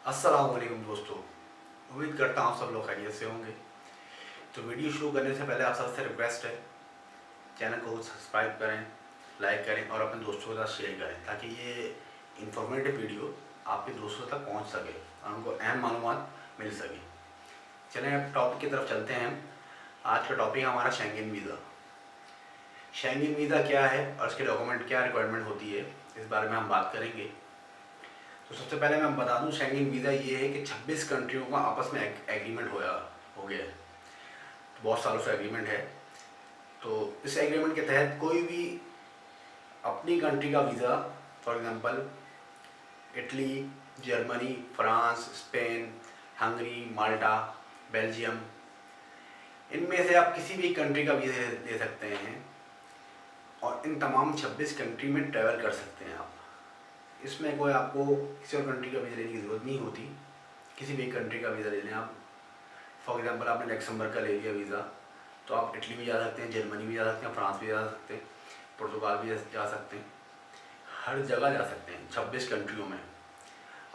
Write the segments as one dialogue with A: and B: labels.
A: अस्सलाम वालेकुम दोस्तों, उम्मीद करता हूँ सब लोग खैरियत से होंगे। तो वीडियो शुरू करने से पहले आप सबसे रिक्वेस्ट है, चैनल को सब्सक्राइब करें, लाइक करें और अपने दोस्तों के साथ शेयर करें ताकि ये इंफॉर्मेटिव वीडियो आपके दोस्तों तक पहुँच सके और उनको अहम मालूमात मिल सके। चलें अब टॉपिक की तरफ चलते हैं। आज का टॉपिक है हमारा शेंगेन वीज़ा। शेंगेन वीज़ा क्या है और उसके डॉक्यूमेंट क्या रिक्वायरमेंट होती है, इस बारे में हम बात करेंगे। तो सबसे पहले मैं बता दूं, शेंगेन वीज़ा ये है कि 26 कंट्रियों का आपस में एग्रीमेंट हो गया है। तो बहुत सालों से एग्रीमेंट है। तो इस एग्रीमेंट के तहत कोई भी अपनी कंट्री का visa, for example Italy, Germany, France, Spain, Hungary, Malta, Belgium, इनमें से आप किसी भी कंट्री का वीज़ा ले सकते हैं और इन तमाम 26 कंट्री में ट्रैवल कर सकते हैं आप। इसमें कोई आपको किसी और कंट्री का वीज़ा लेने की ज़रूरत नहीं होती। किसी भी कंट्री का वीज़ा ले लें आप। फॉर एग्जांपल आपने लक्समबर्ग का ले लिया वीज़ा, तो आप इटली भी जा सकते हैं, जर्मनी भी जा सकते हैं, फ्रांस भी जा सकते हैं, पुर्तगाल भी जा सकते हैं, हर जगह जा सकते हैं 26 कंट्रियों में।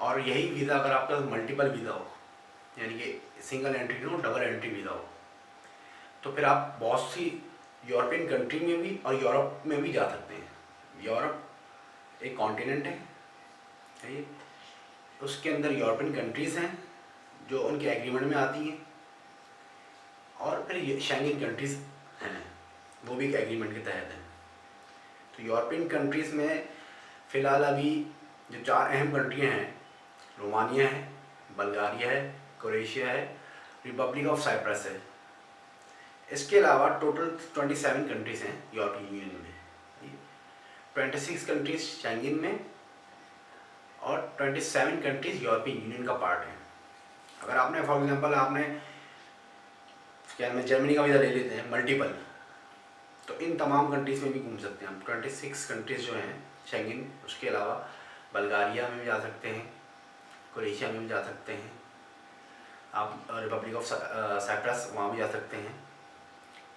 A: और यही वीज़ा अगर आपका मल्टीपल वीज़ा हो, यानी कि सिंगल एंट्री हो, डबल एंट्री वीज़ा हो, तो फिर आप बहुत सी यूरोपियन कंट्री में भी और यूरोप में भी जा सकते हैं। यूरोप एक कॉन्टिनेंट है, सही, उसके अंदर यूरोपियन कंट्रीज़ हैं जो उनके एग्रीमेंट में आती हैं, और फिर शेंगेन कंट्रीज़ हैं, वो भी एक एग्रीमेंट के तहत हैं। तो यूरोपियन कंट्रीज़ में फ़िलहाल अभी जो 4 अहम कंट्रियाँ हैं, रोमानिया है, बल्गारिया है, क्रोएशिया है, रिपब्लिक ऑफ साइप्रस है। इसके अलावा टोटल 27 कंट्रीज़ हैं यूरोपियन यूनियन में। 26 कंट्रीज़ शेंगेन में और 27 कंट्रीज़ यूरोपियन यूनियन का पार्ट है। अगर आपने फॉर एग्जांपल आपने क्या में जर्मनी का वीज़ा ले लेते हैं मल्टीपल, तो इन तमाम कंट्रीज़ में भी घूम सकते हैं हम। 26 कंट्रीज़ जो हैं शेंगेन, उसके अलावा बल्गारिया में भी जा सकते हैं, क्रोएशिया में भी जा सकते हैं, आप रिपब्लिक ऑफ साइप्रस वहाँ भी जा सकते हैं।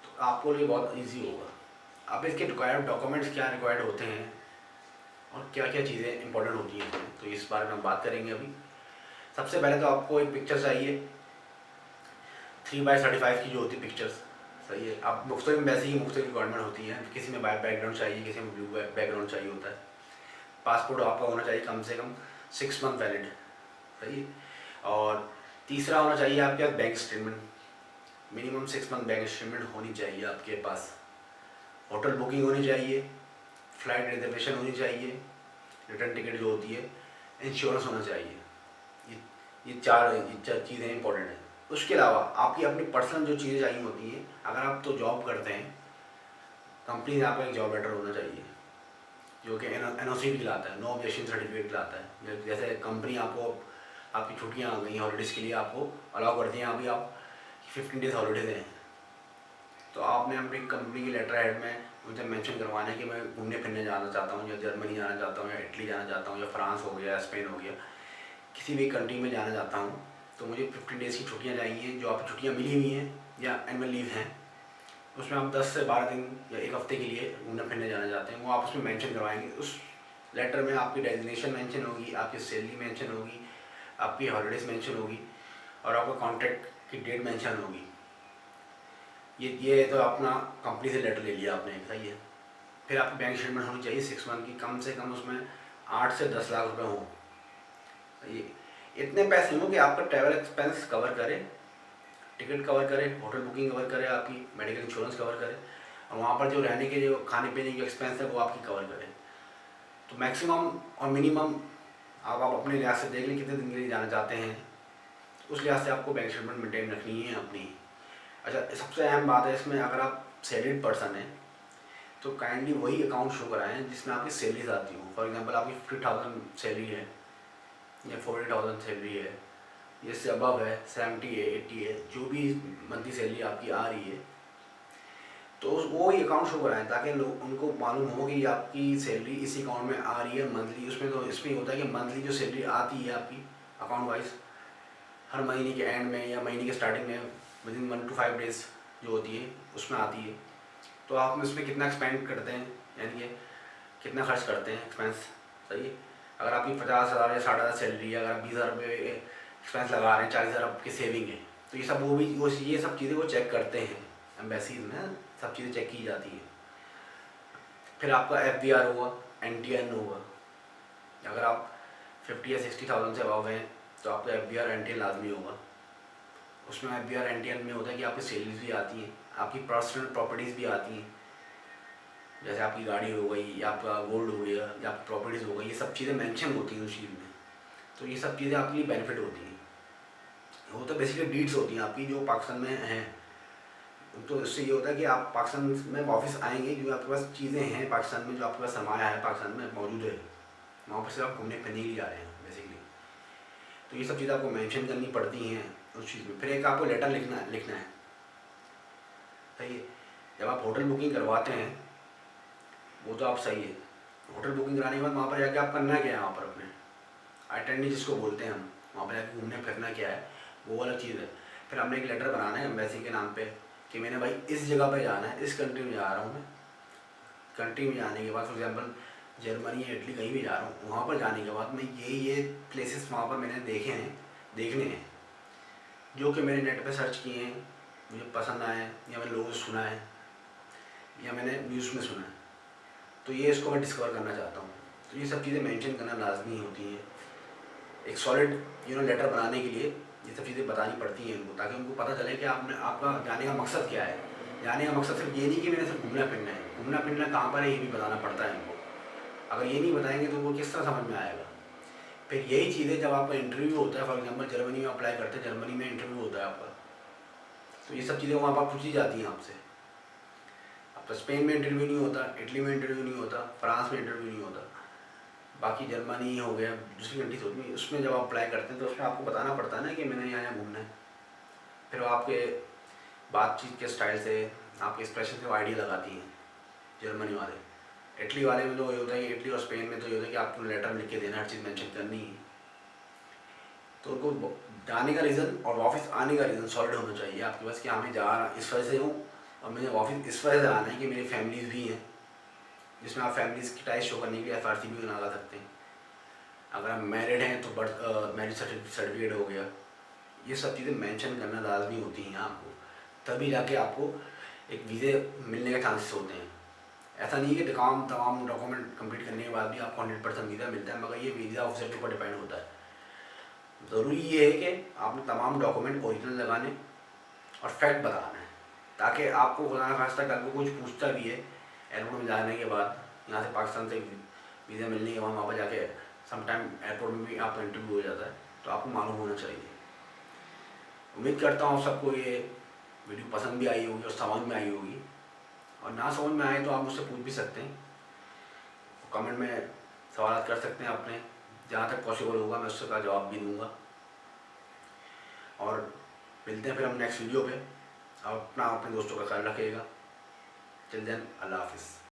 A: तो आपको लिए बहुत इजी होगा। अब इसके रिक्वायर्ड डॉक्यूमेंट्स क्या रिक्वायर्ड होते हैं और क्या क्या चीज़ें इंपॉर्टेंट होती हैं इसमें, तो इस बारे में हम बात करेंगे अभी। सबसे पहले तो आपको एक पिक्चर चाहिए, 3x35 की जो होती है पिक्चर्स, सही है। अब मुख्तलिफ में वैसे ही मुख्तलिफ रिक्वायरमेंट होती हैं। किसी में वाइट बैकग्राउंड चाहिए, किसी में ब्लू बैकग्राउंड चाहिए होता है। पासपोर्ट आपका होना चाहिए कम से कम 6 मंथ वैलिड, सही है। और तीसरा होना चाहिए आपके पास bank statement, minimum 6 month bank statement होनी चाहिए आपके पास। होटल बुकिंग होनी चाहिए, फ्लाइट रिजर्वेशन होनी चाहिए, रिटर्न टिकट जो होती है, इंश्योरेंस होना चाहिए। ये चार चीज़ें इंपॉर्टेंट हैं। उसके अलावा आपकी अपनी पर्सनल जो चीज़ें चाहिए होती हैं, अगर आप तो जॉब करते हैं, कंपनी से आपका एक जॉब लेटर होना चाहिए जो कि NOC भी दिलाता है, नो ऑब्जेक्शन सर्टिफिकेट दिलाता है। जैसे कंपनी आपको आपकी छुट्टियां आ गई, हॉलीडेज़ के लिए आपको अलाउ करती हैं, अभी आप 15 डेज़ हॉलीडेज़ हैं, तो आपने अपनी कंपनी की लेटर हेड में मुझे मेंशन करवाना है कि मैं घूमने फिरने जाना चाहता हूँ, या जर्मनी जाना चाहता हूँ, या इटली जाना चाहता हूँ, या फ्रांस हो गया, स्पेन हो गया, किसी भी कंट्री में जाना चाहता हूँ, तो मुझे 15 डेज़ की छुट्टियाँ चाहिए। जो आपकी छुट्टियाँ मिली हुई हैं या एनुअल लीव हैं, उसमें आप 10 से 12 दिन या एक हफ़्ते के लिए घूमने फिरने जाना चाहते हैं, वो आप उसमें मेंशन करवाएंगे। उस लेटर में आपकी डेजिग्नेशन मेंशन होगी, आपकी सैलरी मेंशन होगी, आपकी हॉलीडेज़ मेंशन होगी और आपका कॉन्ट्रैक्ट की डेट मेंशन होगी। ये तो अपना कंपनी से लेटर ले लिया आपने, सही है। फिर आपकी बैंक स्टेटमेंट होनी चाहिए 6 मंथ की, कम से कम उसमें 8 से 10 लाख रुपए हो। ये इतने पैसे हो कि आपका ट्रैवल एक्सपेंस कवर करे, टिकट कवर करे, होटल बुकिंग कवर करे, आपकी मेडिकल इंश्योरेंस कवर करे, और वहाँ पर जो रहने के, जो खाने पीने की एक्सपेंस है वो आपकी कवर करे। तो मैक्सिमम और मिनिमम आप अपने लिहाज से देख लें कितने दिन के लिए जाना चाहते हैं, उस लिहाज से आपको बैंक स्टेटमेंट मेंटेन रखनी है अपनी। अच्छा, सबसे अहम बात है इसमें, अगर आप सैलरीड पर्सन हैं तो काइंडली वही अकाउंट शो कराएं जिसमें आपकी सैलरीज आती हो। फॉर एग्जांपल आपकी 50,000 सैलरी है या 40,000 सैलरी है, इससे अबव है, 70 है, 80 है, जो भी मंथली सैलरी आपकी आ रही है, तो वो ही अकाउंट शो कराएं ताकि लोग उनको मालूम हो कि आपकी सैलरी इसी अकाउंट में आ रही है मंथली। उसमें तो इसमें होता है कि मंथली जो सैलरी आती है आपकी अकाउंट वाइज, हर महीने के एंड में या महीने के स्टार्टिंग में विदिन 1 to 5 डेज़ जो होती है उसमें आती है। तो आप उसमें कितना एक्सपेंड करते हैं, यानी कि कितना खर्च करते हैं एक्सपेंस, सही है। अगर आपकी 50,000 या 60,000 सैलरी है, अगर आप 20,000 रुपये एक्सपेंस लगा रहे हैं, 40,000 आपकी सेविंग है, तो ये सब वो ये सब चीज़ें वो चेक करते हैं एम्बेसीज में, सब चीज़ें चेक की जाती हैं। फिर आपका FBR होगा, NTN होगा। अगर आप 50 या 60,000 से अबव हैं तो आपका FBR NTN लाजमी होगा। उसमें FBR NTN में होता है कि आपकी सैलरीज भी आती हैं, आपकी पर्सनल प्रॉपर्टीज़ भी आती हैं, जैसे आपकी गाड़ी हो गई या आपका गोल्ड हो गया या आपकी प्रॉपर्टीज़ हो गई, ये सब चीज़ें मेंशन होती हैं उस चीज़ में। तो ये सब चीज़ें आपके लिए बेनिफिट होती हैं। वो तो बेसिकली डीड्स होती हैं आपकी जो पाकिस्तान में हैं। तो इससे ये होता है कि आप पाकिस्तान में वापस आएंगे, जो आपके पास चीज़ें हैं पाकिस्तान में, जो आपके पास सरमाया है पाकिस्तान में मौजूद है, वहाँ पर से आप घूमने फिरने के लिए आ रहे हैं बेसिकली। तो ये सब चीज़ें आपको मेंशन करनी पड़ती हैं उस चीज़ में। फिर एक आपको लेटर लिखना है, सही है। जब आप होटल बुकिंग करवाते हैं वो तो आप सही है, होटल बुकिंग कराने के बाद वहाँ पर जाके आप करना क्या है, वहाँ पर अपने अटेंडी जिसको बोलते हैं हम, वहाँ पर जाके घूमने फिरना क्या है, वो वाला चीज़ है। फिर आपने एक लेटर बनाना है एम्बेसी के नाम पे कि मैंने भाई इस जगह पे जाना है, इस कंट्री में जा रहा हूँ मैं। कंट्री में जाने के बाद फॉर एग्जांपल जर्मनी या इटली कहीं भी जा रहा हूँ, वहाँ पर जाने के बाद मैं ये प्लेसेस वहाँ पर मैंने देखने हैं, जो कि मैंने नेट पे सर्च किए हैं, मुझे पसंद आए हैं, या मैंने लोगों से सुना है, या मैंने न्यूज़ में सुना है, तो ये इसको मैं डिस्कवर करना चाहता हूँ। तो ये सब चीज़ें मेंशन करना लाजमी होती है। एक सॉलिड लेटर बनाने के लिए ये सब चीज़ें बतानी पड़ती हैं उनको, ताकि उनको पता चले कि आपका जाने का मकसद क्या है। जाने का मकसद सिर्फ ये नहीं कि मैंने सिर्फ घूमना फिरना है, घूमना फिरना कहाँ पर है ये भी बताना पड़ता है उनको। अगर ये नहीं बताएंगे तो वो किस तरह समझ में आएगा। फिर यही चीज़ें जब आपका इंटरव्यू होता है, फॉर एग्जांपल जर्मनी में अप्लाई करते हैं, जर्मनी में इंटरव्यू होता है आपका, तो ये सब चीज़ें वहाँ पर पूछी जाती हैं आपसे। अब तो स्पेन में इंटरव्यू नहीं होता, इटली में इंटरव्यू नहीं होता, फ्रांस में इंटरव्यू नहीं होता, बाकी जर्मनी हो गया, दूसरी कंट्रीज होती है, उसमें जब आप अप्लाई करते हैं तो उसमें आपको बताना पड़ता है ना कि मैंने यहाँ घूमना है। फिर वो आपके बातचीत के स्टाइल से, आपके एक्सप्रेशन से वो आइडिया लगाती हैं जर्मनी वाले। इटली वाले में तो ये होता है कि इटली और स्पेन में तो ये होता है कि आपको लेटर लिख के देना, हर चीज़ मेंशन करनी है। तो उनको जाने का रीज़न और वापस आने का रीज़न सॉलिड होना चाहिए आपके पास कि हाँ मैं जा रहा इस वजह से हूँ और मुझे वापस इस वजह से आना है कि मेरी फैमिलीज़ भी हैं, जिसमें आप फैमिलीज़ की टाइज शो करने के लिए FRC भी बना सकते हैं। अगर आप मैरिड हैं तो बर्थ मैरिज सर्टिफिकेट हो गया, ये सब चीज़ें मेंशन करना लाजमी होती हैं आपको, तभी जाके आपको एक वीज़े मिलने के चांसेस होते हैं। ऐसा नहीं है कि तमाम डॉक्यूमेंट कंप्लीट करने के बाद भी आपको 100% वीज़ा मिलता है, मगर ये वीज़ा ऑफिसर के ऊपर डिपेंड होता है। ज़रूरी ये है कि आपने तमाम डॉक्यूमेंट ओरिजिनल लगाने और फैक्ट बताना है, ताकि आपको खुदा न खास्ता कल को कुछ पूछता भी है एयरपोर्ट में जाने के बाद, यहाँ से पाकिस्तान से वीज़ा मिलने के बाद वहाँ पर जाके समटाइम एयरपोर्ट में भी आपका इंटरव्यू हो जाता है, तो आपको मालूम होना चाहिए। उम्मीद करता हूँ सबको ये वीडियो पसंद भी आई होगी और समझ में आई होगी, और ना समझ में आए तो आप मुझसे पूछ भी सकते हैं, कमेंट में सवाल कर सकते हैं अपने, जहाँ तक पॉसिबल होगा मैं उसका जवाब भी दूँगा। और मिलते हैं फिर हम नेक्स्ट वीडियो पे। आप अपने दोस्तों का ख्याल रखिएगा। टिल देन अल्लाह हाफिज़।